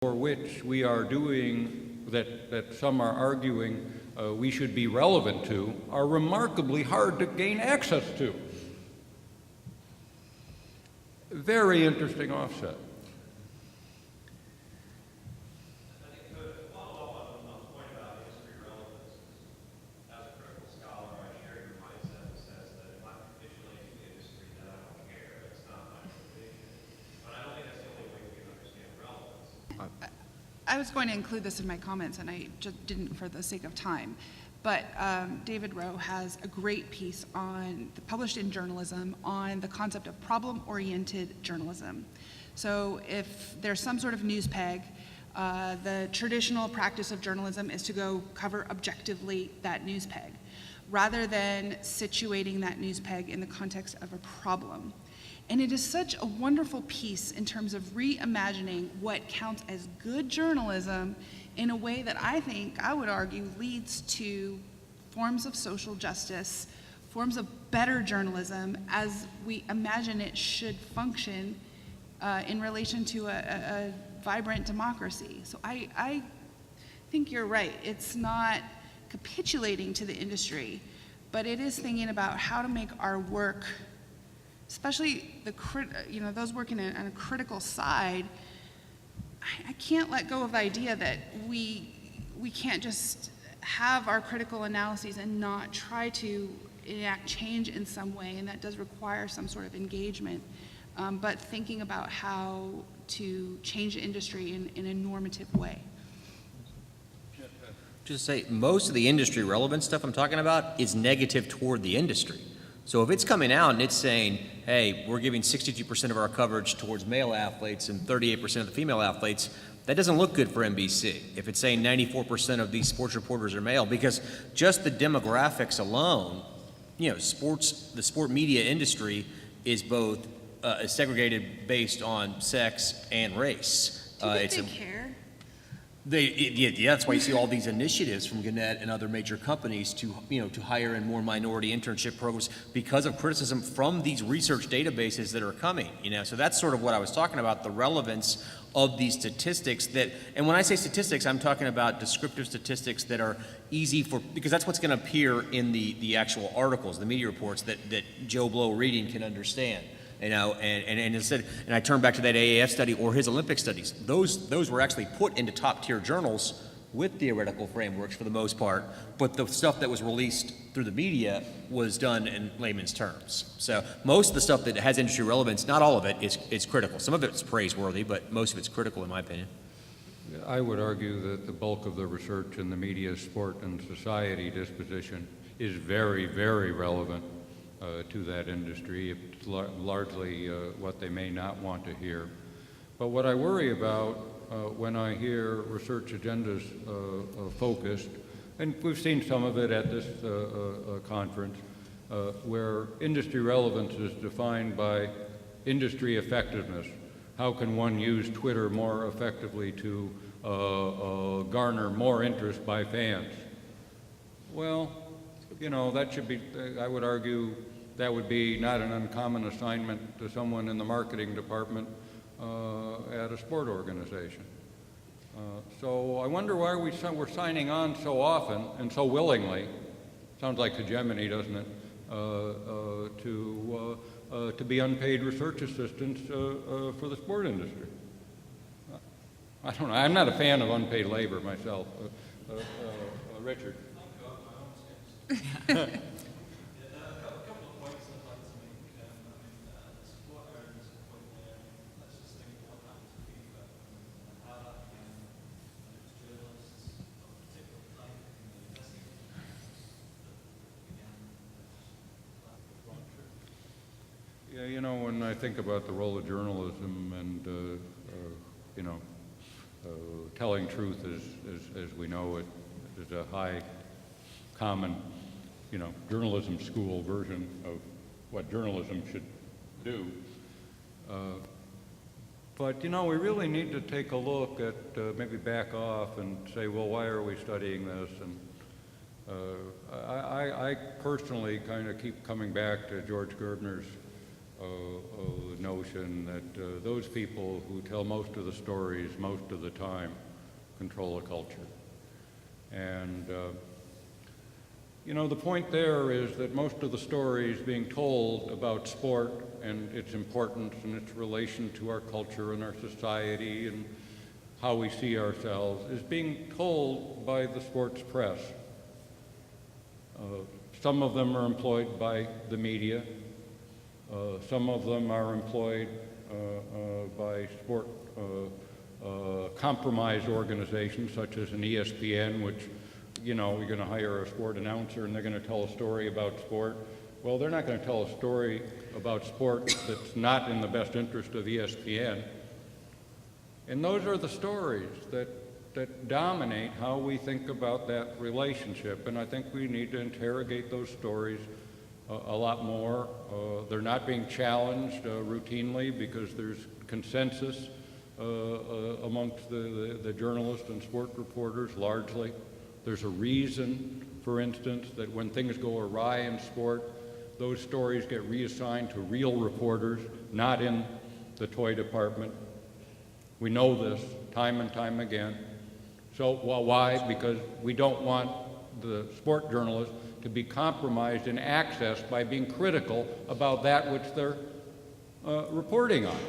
for which we are doing, that some are arguing we should be relevant to, are remarkably hard to gain access to. Very interesting offset. I was going to include this in my comments, and I just didn't for the sake of time. But David Rowe has a great piece published in Journalism on the concept of problem-oriented journalism. So if there's some sort of news peg, the traditional practice of journalism is to go cover objectively that news peg, rather than situating that news peg in the context of a problem. And it is such a wonderful piece in terms of reimagining what counts as good journalism in a way that I would argue, leads to forms of social justice, forms of better journalism as we imagine it should function in relation to a vibrant democracy. So I think you're right. It's not capitulating to the industry, but it is thinking about how to make our work, especially those working on a critical side. I can't let go of the idea that we can't just have our critical analyses and not try to enact change in some way, and that does require some sort of engagement, but thinking about how to change the industry in a normative way. Just say, most of the industry relevant stuff I'm talking about is negative toward the industry. So if it's coming out and it's saying, hey, we're giving 62% of our coverage towards male athletes and 38% of the female athletes, that doesn't look good for NBC. If it's saying 94% of these sports reporters are male, because just the demographics alone, the sport media industry is both segregated based on sex and race. Do you think they care? That's why you see all these initiatives from Gannett and other major companies to hire in more minority internship programs because of criticism from these research databases that are coming. So that's sort of what I was talking about, the relevance of these statistics and when I say statistics, I'm talking about descriptive statistics that are easy because that's what's going to appear in the actual articles, the media reports that Joe Blow reading can understand. And I turn back to that AAF study or his Olympic studies. Those were actually put into top tier journals with theoretical frameworks for the most part, but the stuff that was released through the media was done in layman's terms. So most of the stuff that has industry relevance, not all of it, is critical. Some of it's praiseworthy, but most of it's critical in my opinion. I would argue that the bulk of the research in the media, sport, and society disposition is very, very relevant to that industry. It's largely what they may not want to hear. But what I worry about when I hear research agendas focused, and we've seen some of it at this conference, where industry relevance is defined by industry effectiveness. How can one use Twitter more effectively to garner more interest by fans? Well, that should be, I would argue, that would be not an uncommon assignment to someone in the marketing department at a sport organization. So I wonder why we're signing on so often and so willingly, sounds like hegemony, doesn't it, to be unpaid research assistants for the sport industry. I don't know, I'm not a fan of unpaid labor myself. Richard. Yeah, when I think about the role of journalism and, telling truth as we know it is a high common, journalism school version of what journalism should do. But, we really need to take a look at, maybe back off and say, well, why are we studying this? And I personally kind of keep coming back to George Gerbner's notion that those people who tell most of the stories most of the time control a culture. And the point there is that most of the stories being told about sport and its importance and its relation to our culture and our society and how we see ourselves is being told by the sports press. Some of them are employed by the media. Some of them are employed by sport compromise organizations such as an ESPN, which, you're going to hire a sport announcer and they're going to tell a story about sport. Well, they're not going to tell a story about sport that's not in the best interest of ESPN. And those are the stories that dominate how we think about that relationship. And I think we need to interrogate those stories a lot more. They're not being challenged routinely because there's consensus amongst the journalists and sport reporters largely. There's a reason, for instance, that when things go awry in sport, those stories get reassigned to real reporters, not in the toy department. We know this time and time again. So, well, why? Because we don't want the sport journalists to be compromised in access by being critical about that which they're reporting on.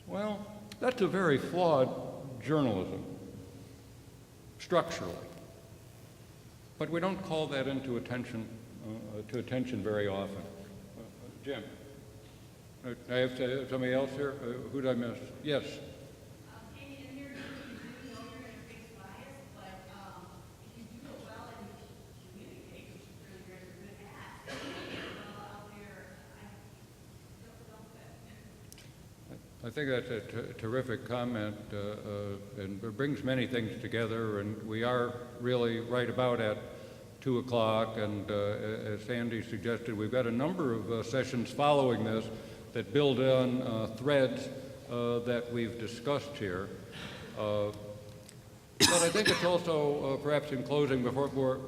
Well, that's a very flawed journalism, structurally. But we don't call that into attention very often. Jim, I have somebody else here. Who did I miss? Yes. I think that's a terrific comment, and it brings many things together, and we are really right about at 2 o'clock, and as Sandy suggested, we've got a number of sessions following this that build on threads that we've discussed here. But I think it's also, perhaps in closing, before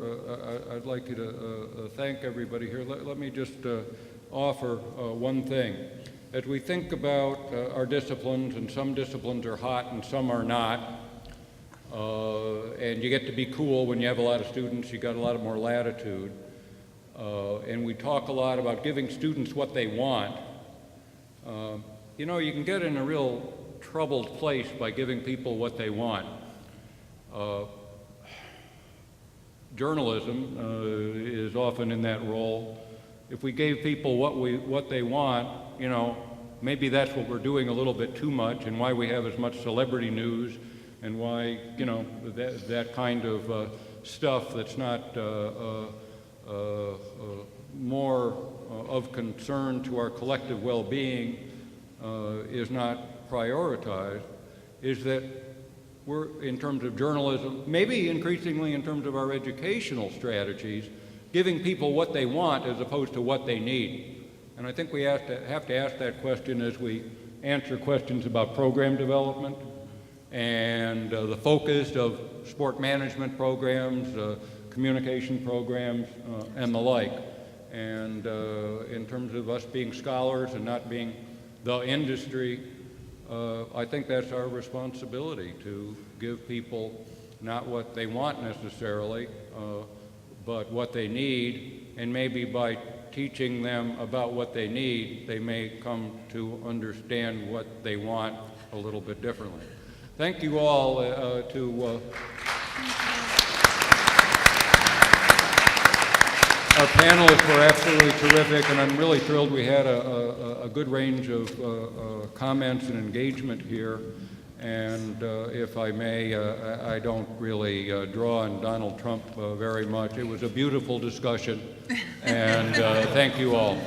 I'd like you to thank everybody here, let me just offer one thing. As we think about our disciplines, and some disciplines are hot and some are not, and you get to be cool when you have a lot of students, you got a lot more latitude, and we talk a lot about giving students what they want. You can get in a real troubled place by giving people what they want. Journalism is often in that role. If we gave people what they want, maybe that's what we're doing a little bit too much, and why we have as much celebrity news, and why, that kind of stuff that's not more of concern to our collective well-being is not prioritized, is that we're, in terms of journalism, maybe increasingly in terms of our educational strategies, giving people what they want as opposed to what they need. And I think we have to ask that question as we answer questions about program development and the focus of sport management programs, communication programs, and the like. And in terms of us being scholars and not being the industry, I think that's our responsibility to give people not what they want necessarily, but what they need, and maybe by teaching them about what they need, they may come to understand what they want a little bit differently. Thank you all to our panelists were absolutely terrific, and I'm really thrilled we had a good range of comments and engagement here. And if I may, I don't really draw on Donald Trump very much. It was a beautiful discussion, and thank you all.